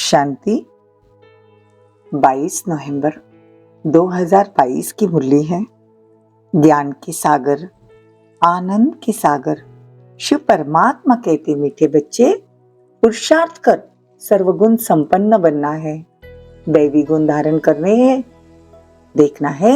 शांति 22 नवंबर 2022 की मुरली है। ज्ञान के सागर, आनंद के सागर शिव परमात्मा कहते, मीठे बच्चे पुरुषार्थ कर सर्वगुण संपन्न बनना है, दैवी गुण धारण करने हैं। देखना है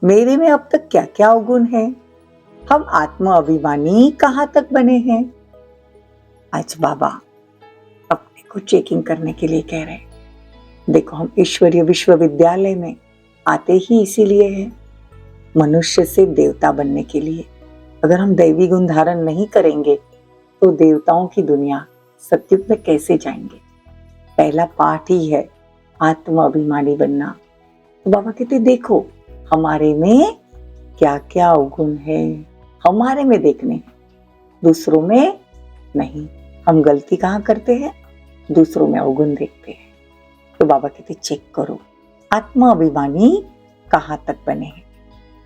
मेरे में अब तक क्या क्या अवगुण है, हम आत्म अभिमानी कहाँ तक बने हैं। आज बाबा अपने को चेकिंग करने के लिए कह रहे हैं। देखो, हम ईश्वरीय विश्वविद्यालय में आते ही इसीलिए हैं, मनुष्य से देवता बनने के लिए। अगर हम दैवी गुण धारण नहीं करेंगे तो देवताओं की दुनिया सत्युग में कैसे जाएंगे। पहला पाठ ही है आत्म अभिमानी बनना। तो बाबा कहते देखो हमारे में क्या क्या अवगुण है, हमारे में देखने हैं, दूसरों में नहीं। हम गलती कहाँ करते हैं, दूसरों में अवगुण देखते हैं। तो बाबा कहते चेक करो आत्म अभिमानी कहाँ तक बने हैं।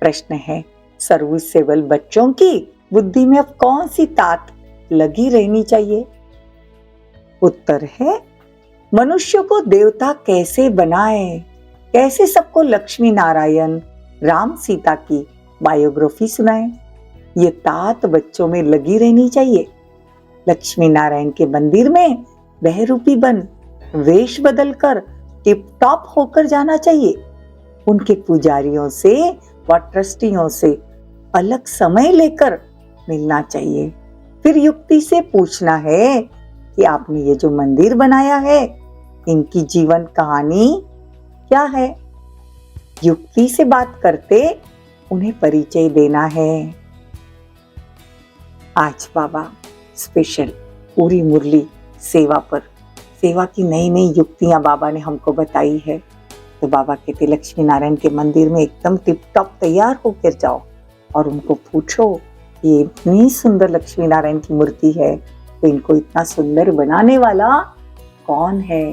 प्रश्न है, सर्विसेबल बच्चों की बुद्धि में अब कौन सी तात लगी रहनी चाहिए। उत्तर है, मनुष्य को देवता कैसे बनाए, कैसे सबको लक्ष्मी नारायण राम सीता की बायोग्राफी सुनाए, ये तात बच्चों में लगी रहनी चाहिए। लक्ष्मी नारायण के मंदिर में बहरूपी बन वेश बदलकर टिप टॉप होकर जाना चाहिए। उनके पुजारियों से व ट्रस्टियों से अलग समय लेकर मिलना चाहिए। फिर युक्ति से पूछना है कि आपने ये जो मंदिर बनाया है, इनकी जीवन कहानी क्या है। युक्ति से बात करते उन्हें परिचय देना है। आज बाबा स्पेशल पूरी मुरली सेवा पर, सेवा की नई नई युक्तियां बाबा ने हमको बताई है। तो बाबा कहते लक्ष्मी नारायण के मंदिर में एकदम टिप टॉप तैयार होकर जाओ और उनको पूछो ये इतनी सुंदर लक्ष्मी नारायण की मूर्ति है, तो इनको इतना सुंदर बनाने वाला कौन है,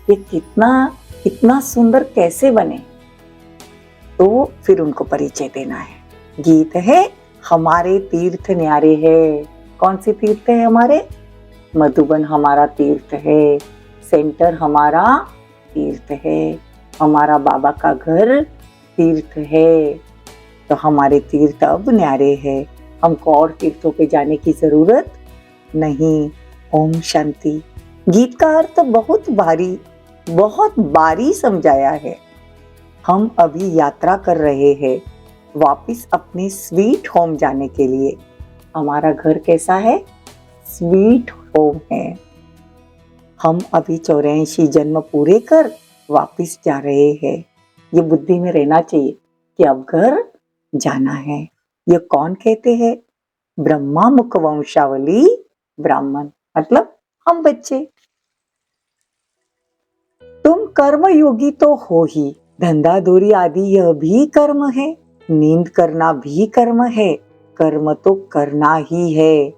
ये कितना सुंदर कैसे बने। तो फिर उनको परिचय देना है। गीत है हमारे तीर्थ न्यारे है। कौन सी तीर्थ है हमारे? मधुबन हमारा तीर्थ है, सेंटर हमारा तीर्थ है, हमारा बाबा का घर तीर्थ है। तो हमारे तीर्थ अब न्यारे हैं, हमको और तीर्थों पे जाने की जरूरत नहीं। ओम शांति। गीत का अर्थ बहुत बारी समझाया है। हम अभी यात्रा कर रहे हैं वापिस अपने स्वीट होम जाने के लिए। हमारा घर कैसा है? स्वीट होम है। हम अभी 84 जन्म पूरे कर वापिस जा रहे हैं। ये बुद्धि में रहना चाहिए कि अब घर जाना है। ये कौन कहते हैं? ब्रह्मा मुख वंशावली ब्राह्मण, मतलब हम बच्चे। तुम कर्म योगी तो हो ही, धंधा दूरी आदि यह भी कर्म है, नींद करना भी कर्म है, कर्म तो करना ही है।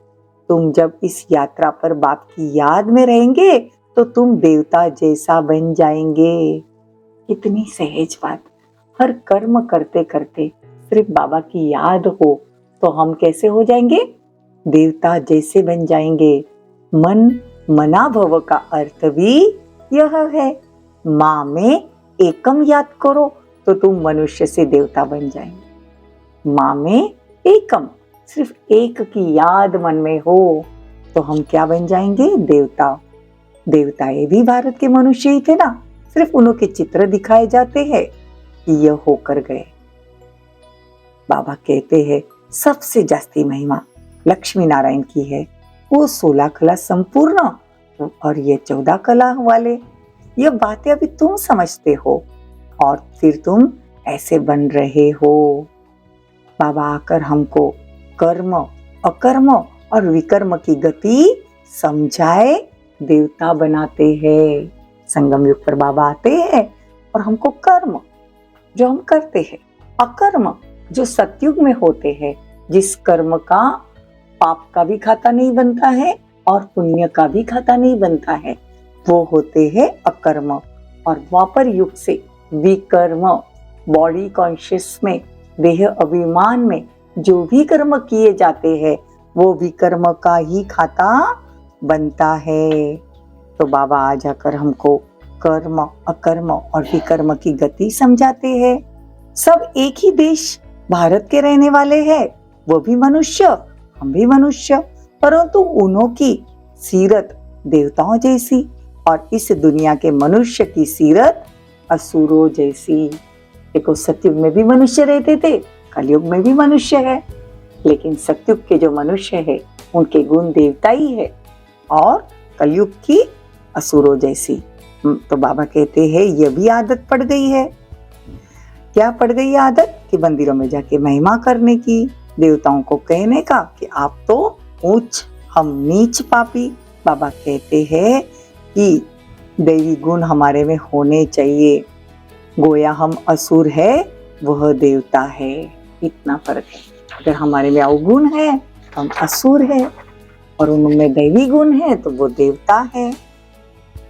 तुम जब इस यात्रा पर बाप की याद में रहेंगे तो तुम देवता जैसा बन जाएंगे। कितनी सहज बात। हर कर्म करते करते सिर्फ बाबा की याद हो तो हम कैसे हो जाएंगे? देवता जैसे बन जाएंगे। मन मना भव का अर्थ भी यह है। माँ में एकम याद करो तो तुम मनुष्य से देवता बन जाएंगे। माँ में एकम, सिर्फ एक की याद मन में हो तो हम क्या बन जाएंगे? देवता। देवताएं भी भारत के मनुष्य ही थे ना, सिर्फ उनके चित्र दिखाए जाते हैं कि यह होकर गए। बाबा कहते हैं सबसे जास्ती महिमा लक्ष्मी नारायण की है। वो 16 कला संपूर्ण और ये 14 कला वाले। ये बातें अभी तुम समझते हो और फिर तुम ऐसे बन रहे हो। बाबा आकर हमको कर्म, अकर्म और विकर्म की गति समझाए देवता बनाते हैं। संगम युग पर बाबा आते हैं और हमको कर्म जो हम करते हैं, अकर्म जो सतयुग में होते हैं, जिस कर्म का पाप का भी खाता नहीं बनता है और पुण्य का भी खाता नहीं बनता है, वो होते हैं अकर्म। और द्वापर युग से विकर्म, बॉडी कॉन्शियस में, देह अभिमान में जो भी कर्म किए जाते हैं वो विकर्म का ही खाता बनता है। तो बाबा आ जाकर हमको कर्म, अकर्म और विकर्म की गति समझाते हैं। सब एक ही देश भारत के रहने वाले हैं, वो भी मनुष्य, हम भी मनुष्य, परंतु उन्हों की सीरत देवताओं जैसी और इस दुनिया के मनुष्य की सीरत असुरों जैसी। देखो, सतयुग में भी मनुष्य रहते थे, कलयुग में भी मनुष्य है, लेकिन सतयुग के जो मनुष्य है उनके गुण देवताई है और कलयुग की असुरों जैसी। तो बाबा कहते हैं ये भी आदत पड़ गई है। क्या पड़ गई आदत? कि मंदिरों में जाके महिमा करने की, देवताओं को कहने का कि आप तो ऊंच, हम नीच पापी। बाबा कहते हैं कि दैवी गुण हमारे में होने चाहिए। गोया हम असुर है, वह देवता है, इतना फर्क है। अगर हमारे में अवगुण है तो हम असुर है और उनमें दैवी गुण है तो वो देवता है।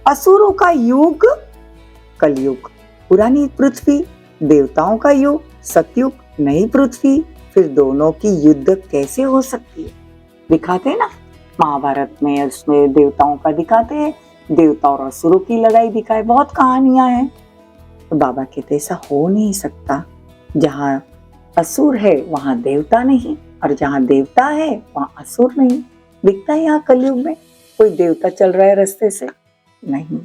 असुरों का युग कलयुग, पुरानी पृथ्वी, देवताओं का युग सतयुग, नई पृथ्वी, फिर दोनों की युद्ध कैसे हो सकती है? दिखाते हैं ना महाभारत में, उसमें देवताओं का दिखाते हैं, देवता और असुरों की लड़ाई दिखाए, बहुत कहानियां हैं। तो बाबा कहते ऐसा हो नहीं सकता। जहाँ असुर है वहां देवता नहीं, और जहाँ देवता है वहां असुर नहीं। दिखता है यहाँ कलयुग में कोई देवता चल रहा है रास्ते से? नहीं।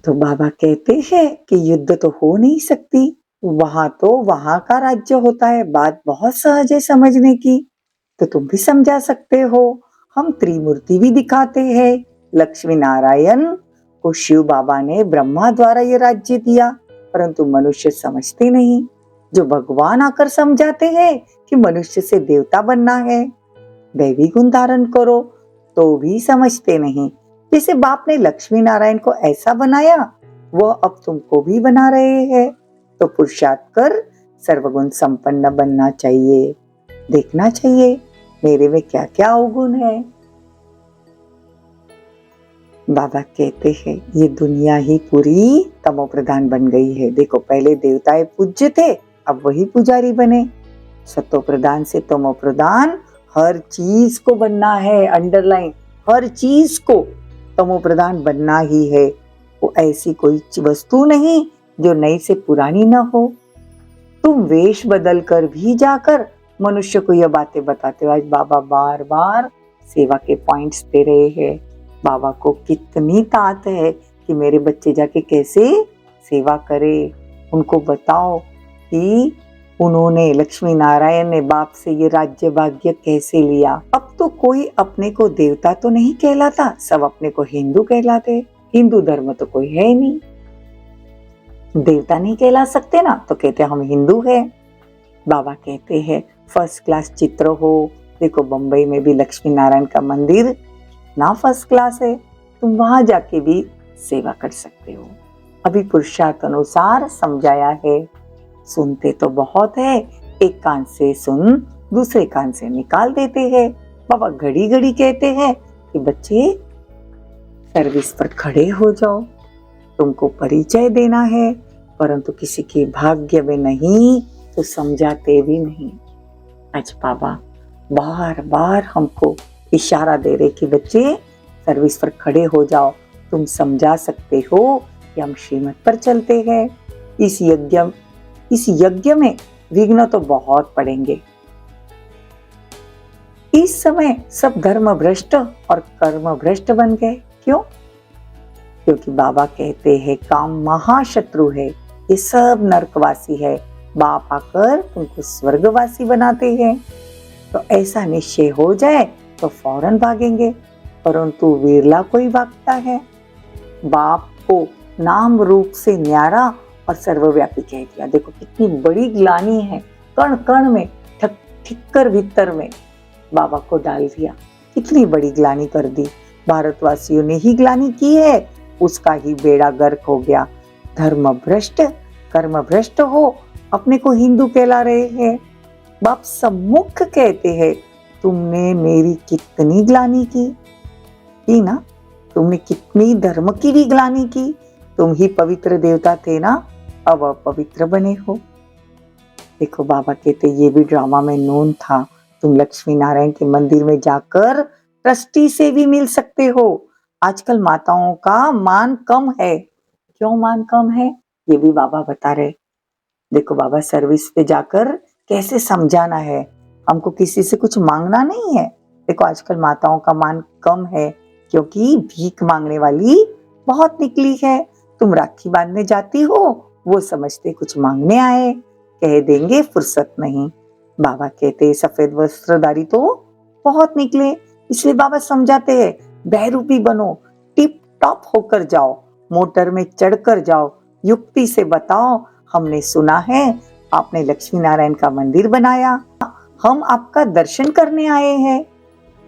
तो बाबा कहते हैं कि युद्ध तो हो नहीं सकती, वहां तो वहां का राज्य होता है। बात बहुत सहज है समझने की, तो तुम भी समझा सकते हो। हम त्रिमूर्ति भी दिखाते हैं। लक्ष्मी नारायण को शिव बाबा ने ब्रह्मा द्वारा ये राज्य दिया, परंतु मनुष्य समझते नहीं। जो भगवान आकर समझाते हैं कि मनुष्य से देवता बनना है, दैवी गुण धारण करो, तो भी समझते नहीं। जैसे बाप ने लक्ष्मी नारायण को ऐसा बनाया, वह अब तुमको भी बना रहे हैं। तो पुरुषार्थ कर सर्वगुण संपन्न बनना चाहिए। देखना चाहिए मेरे में क्या क्या अवगुण है। बाबा कहते हैं ये दुनिया ही पूरी तमो प्रधान बन गई है। देखो, पहले देवताएं पूज्य थे, अब वही पुजारी बने। सतो प्रधान से तमो प्रधान, हर चीज को बनना है, अंडरलाइन, हर चीज को तमो प्रधान बनना ही है। वो ऐसी कोई वस्तु नहीं जो नई से पुरानी ना हो। तुम वेश बदल कर भी जाकर मनुष्य को यह बातें बताते हो। आज बाबा बार बार सेवा के पॉइंट्स दे रहे हैं। बाबा को कितनी तात है कि मेरे बच्चे जाके कैसे सेवा करे। उनको बताओ कि उन्होंने, लक्ष्मी नारायण ने बाप से ये राज्य भाग्य कैसे लिया। अब तो कोई अपने को देवता तो नहीं कहलाता, सब अपने को हिंदू कहलाते। हिंदू धर्म तो कोई है नहीं, देवता नहीं कहला सकते ना, तो कहते हम हिंदू हैं। बाबा कहते हैं फर्स्ट क्लास चित्र हो। देखो, बंबई में भी लक्ष्मी नारायण का मंदिर ना फर्स्ट क्लास है, तुम वहां जाके भी सेवा कर सकते हो। अभी पुरुषार्थ अनुसार समझाया है। सुनते तो बहुत है, एक कान से सुन दूसरे कान से निकाल देते हैं। बाबा घड़ी घड़ी कहते हैं कि बच्चे सर्विस पर खड़े हो जाओ, तुमको परिचय देना है, परंतु किसी के भाग्य में नहीं तो समझाते भी नहीं। आज बाबा बार बार हमको इशारा दे रहे कि बच्चे सर्विस पर खड़े हो जाओ, तुम समझा सकते हो कि हम श्रीमत पर चलते हैं। इस यज्ञ में विघ्न तो बहुत पड़ेंगे। इस समय सब धर्म भ्रष्ट और कर्म भ्रष्ट बन गए। क्यों? क्योंकि बाबा कहते हैं काम महाशत्रु है, ये सब नरकवासी है। बाप आकर तुमको स्वर्गवासी बनाते हैं। तो ऐसा निश्चय हो जाए तो फौरन भागेंगे, परंतु विरला कोई भागता है। बाप को नाम रूप से न्यारा और सर्वव्यापी कह दिया। देखो कितनी बड़ी ग्लानि है, कण कण में, ठिक्कर भीतर में बाबा को डाल दिया। कितनी बड़ी ग्लानि कर दी। भारतवासियों ने ही ग्लानि की है, उसका ही बेड़ा गर्क हो गया। धर्म भ्रष्ट, कर्म भ्रष्ट हो, अपने को हिंदू कहला रहे हैं। बाप सम्मुख कहते हैं तुमने मेरी कितनी ग्लानि की ना, तुमने कितनी धर्म की भी ग्लानि की। तुम ही पवित्र देवता थे ना, अब अपवित्र बने हो। देखो बाबा कहते ये भी ड्रामा में नोन था। तुम लक्ष्मी नारायण के मंदिर में जाकर ट्रस्टी से भी मिल सकते हो, आजकल माताओं का मान कम है। क्यों मान कम है, ये भी बाबा बता रहे। देखो बाबा सर्विस पे जाकर कैसे समझाना है, हमको किसी से कुछ मांगना नहीं है। देखो आजकल माताओं का मान कम है क्योंकि भीख मांगने वाली बहुत निकली है। तुम राखी बांधने जाती हो, वो समझते कुछ मांगने आए, कह देंगे फुर्सत नहीं। बाबा कहते सफेद वस्त्रधारी तो बहुत निकले, इसलिए बाबा समझाते हैं बहरूपी बनो, टिप टॉप होकर जाओ, मोटर में चढ़कर जाओ, युक्ति से बताओ। हमने सुना है आपने लक्ष्मी नारायण का मंदिर बनाया, हम आपका दर्शन करने आए हैं।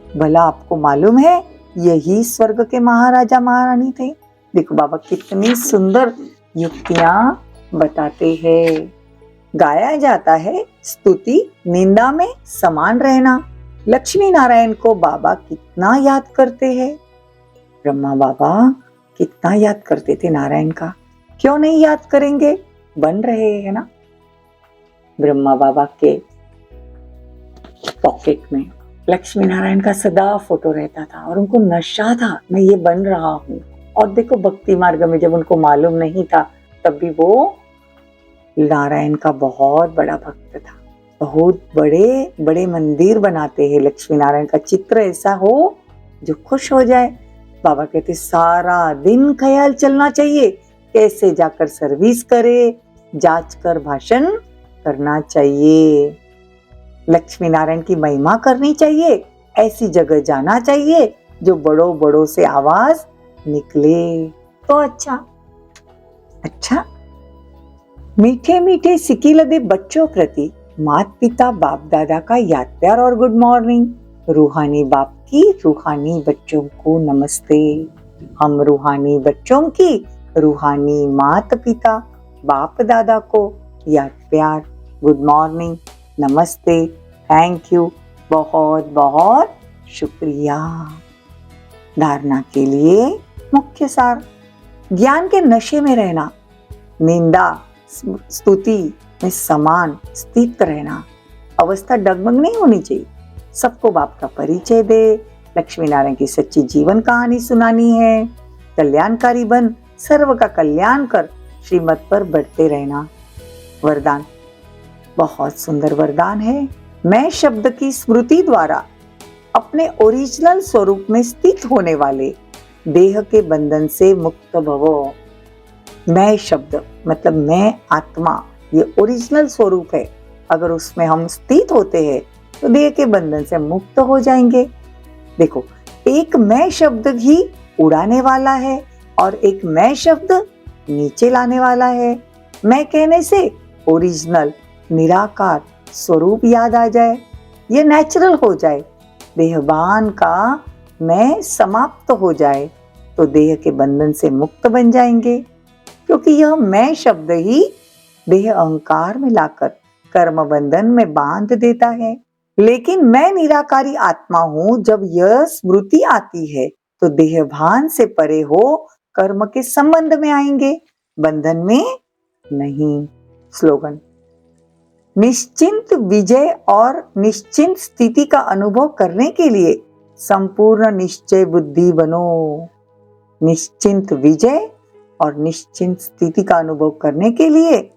भला आपको मालूम है यही स्वर्ग के महाराजा महारानी थे। देखो बाबा कितनी सुंदर युक्तियां बताते हैं। गाया जाता है स्तुति निंदा में समान रहना। लक्ष्मी नारायण को बाबा कितना याद करते हैं। ब्रह्मा बाबा कितना याद करते थे नारायण का, क्यों नहीं याद करेंगे, बन रहे हैं ना। ब्रह्मा बाबा के पॉकेट में लक्ष्मी नारायण का सदा फोटो रहता था और उनको नशा था मैं ये बन रहा हूँ। और देखो भक्ति मार्ग में जब उनको मालूम नहीं था तब भी वो नारायण का बहुत बड़ा भक्त था। बहुत बड़े बड़े मंदिर बनाते हैं, लक्ष्मी नारायण का चित्र ऐसा हो जो खुश हो जाए। बाबा कहते सारा दिन ख्याल चलना चाहिए, कैसे जाकर सर्विस करे, जांच कर भाषण करना चाहिए, लक्ष्मी नारायण की महिमा करनी चाहिए, ऐसी जगह जाना चाहिए जो बड़ों बड़ों से आवाज निकले तो अच्छा। मीठे मीठे सिकी लदे बच्चों प्रति माता पिता बाप दादा का याद प्यार और गुड मॉर्निंग। रूहानी बाप की रूहानी बच्चों को नमस्ते। हम रूहानी बच्चों की रूहानी माता पिता बाप दादा को याद प्यार गुड मॉर्निंग नमस्ते थैंक यू बहुत बहुत शुक्रिया। धारणा के लिए मुख्य सार, ज्ञान के नशे में रहना, निंदा स्तुति में समान स्थित रहना, अवस्था डगमग नहीं होनी चाहिए, सबको बाप का परिचय दे, लक्ष्मी नारायण की सच्ची जीवन कहानी सुनानी है, कल्याणकारी बन सर्व का कल्याण कर श्रीमत पर बढ़ते रहना। वरदान, बहुत सुंदर वरदान है। मैं शब्द की स्मृति द्वारा अपने ओरिजिनल स्वरूप में स्थित होने वाले देह के बंधन से मुक्त भवो। मैं शब्द मतलब मैं आत्मा, ये ओरिजिनल स्वरूप है। अगर उसमें हम स्थित होते हैं तो देह के बंधन से मुक्त हो जाएंगे। देखो एक मैं शब्द ही उड़ाने वाला है और एक मैं शब्द नीचे लाने वाला है। मैं कहने से ओरिजिनल निराकार स्वरूप याद आ जाए, ये नेचुरल हो जाए, देहभान का मैं समाप्त हो जाए तो देह के बंधन से मुक्त बन जाएंगे, क्योंकि यह मैं शब्द ही देह अहंकार में लाकर कर्म बंधन में बांध देता है। लेकिन मैं निराकारी आत्मा हूं, जब यह स्मृति आती है तो देह भान से परे हो कर्म के संबंध में आएंगे, बंधन में नहीं। स्लोगन, निश्चिंत विजय और निश्चिंत स्थिति का अनुभव करने के लिए संपूर्ण निश्चय बुद्धि बनो। निश्चिंत विजय और निश्चिंत स्थिति का अनुभव करने के लिए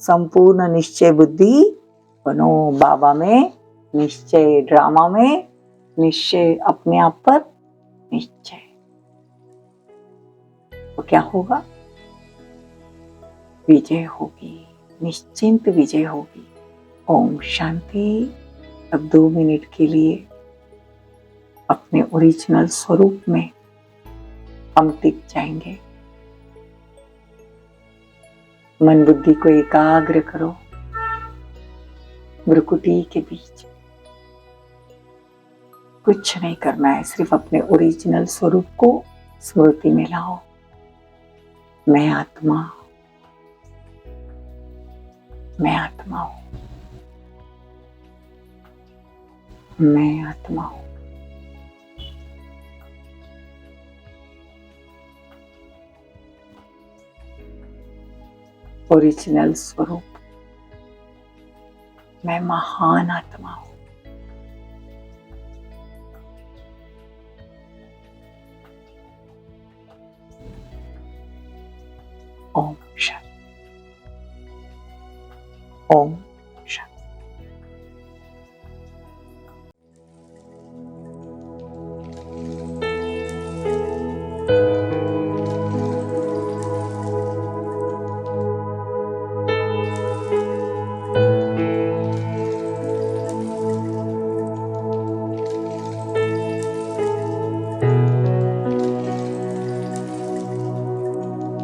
संपूर्ण निश्चय बुद्धि बनो। बाबा में निश्चय, ड्रामा में निश्चय, अपने आप पर निश्चय, तो क्या होगा? विजय होगी, निश्चिंत विजय होगी। ओम शांति। अब 2 मिनट के लिए अपने ओरिजिनल स्वरूप में हम टिक जाएंगे। मन बुद्धि को एकाग्र करो, भ्रुकुटी के बीच कुछ नहीं करना है, सिर्फ अपने ओरिजिनल स्वरूप को स्मृति में लाओ। मैं आत्मा, मैं आत्मा हूं, मैं आत्मा हूं। ओरिजिनल स्वरूप, मैं महान आत्मा हूं। ओम शांति। ओम